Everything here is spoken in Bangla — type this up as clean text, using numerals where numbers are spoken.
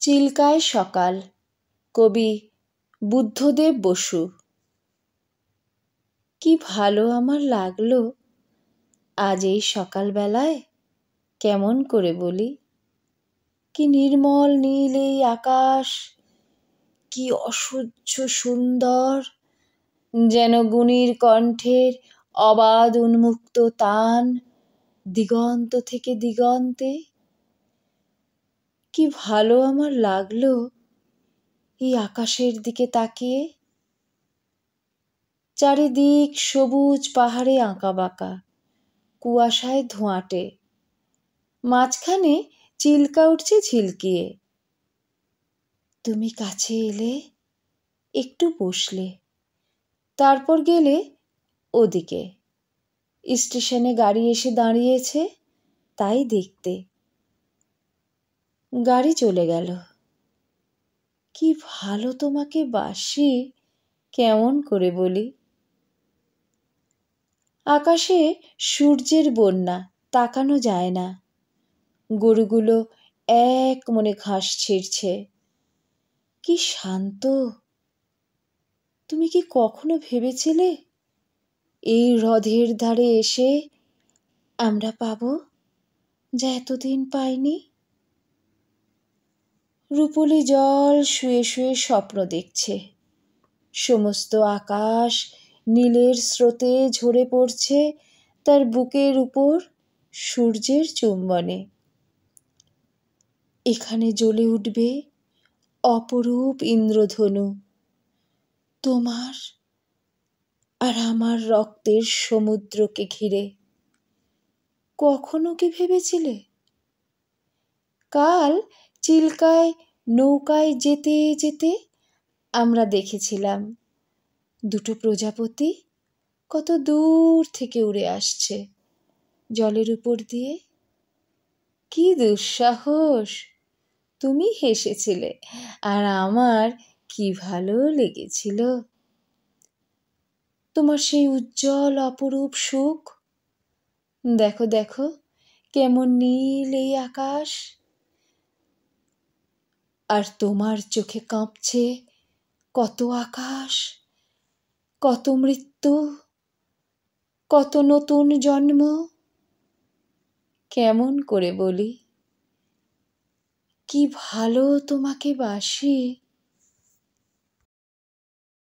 চিল্কায় সকাল, কবি বুদ্ধদেব বসু। কি ভালো আমার লাগলো আজ এই সকালবেলায়, কেমন করে বলি। কি নির্মল নীল এই আকাশ, কি অসহ্য সুন্দর, যেন গুণীর কণ্ঠের অবাধ উন্মুক্ত তান দিগন্ত থেকে দিগন্তে। কি ভালো আমার লাগলো এই আকাশের দিকে তাকিয়ে। চারিদিক সবুজ পাহাড়ে আঁকাবাঁকা, কুয়াশায় ধোঁয়াটে, মাঝখানে চিল্কা উঠছে ঝিলকিয়ে। তুমি কাছে এলে, একটু বসলে, তারপর গেলে ওদিকে। স্টেশনে গাড়ি এসে দাঁড়িয়েছে, তাই দেখতে। গাড়ি চলে গেল। কি ভালো তোমাকে বাসি, কেমন করে বলি। আকাশে সূর্যের বন্যা, তাকানো যায় না। গরুগুলো এক মনে ঘাস ছিঁড়ছে। কি শান্ত। তুমি কি কখনো ভেবেছিলে এই হ্রদের ধারে এসে আমরা পাবো যা এতদিন পাইনি? রূপলি জল শুয়ে শুয়ে স্বপ্ন দেখছে। সমস্ত আকাশ নীলের স্রোতে ঝরে পড়ছে তার বুকের উপর সূর্যের চুম্বনে। এখানে জ্বলে উঠবে অপরূপ ইন্দ্রধনু, তোমার আর আমার রক্তের সমুদ্রকে ঘিরে। কখনো কি ভেবেছিলে? কাল চিল্কায় নৌকায় যেতে যেতে আমরা দেখেছিলাম দুটো প্রজাপতি কত দূর থেকে উড়ে আসছে জলের উপর দিয়ে। কি দুঃসাহস! তুমি হেসেছিলে আর আমার কি ভালো লেগেছিল। তোমার সেই উজ্জ্বল অপরূপ সুখ। দেখো দেখো কেমন নীল এই আকাশ, আর তোমার চোখে কাঁপছে কত আকাশ, কত মৃত্যু, কত নতুন জন্ম। কেমন করে বলি। কি ভালো তোমাকে বাসি।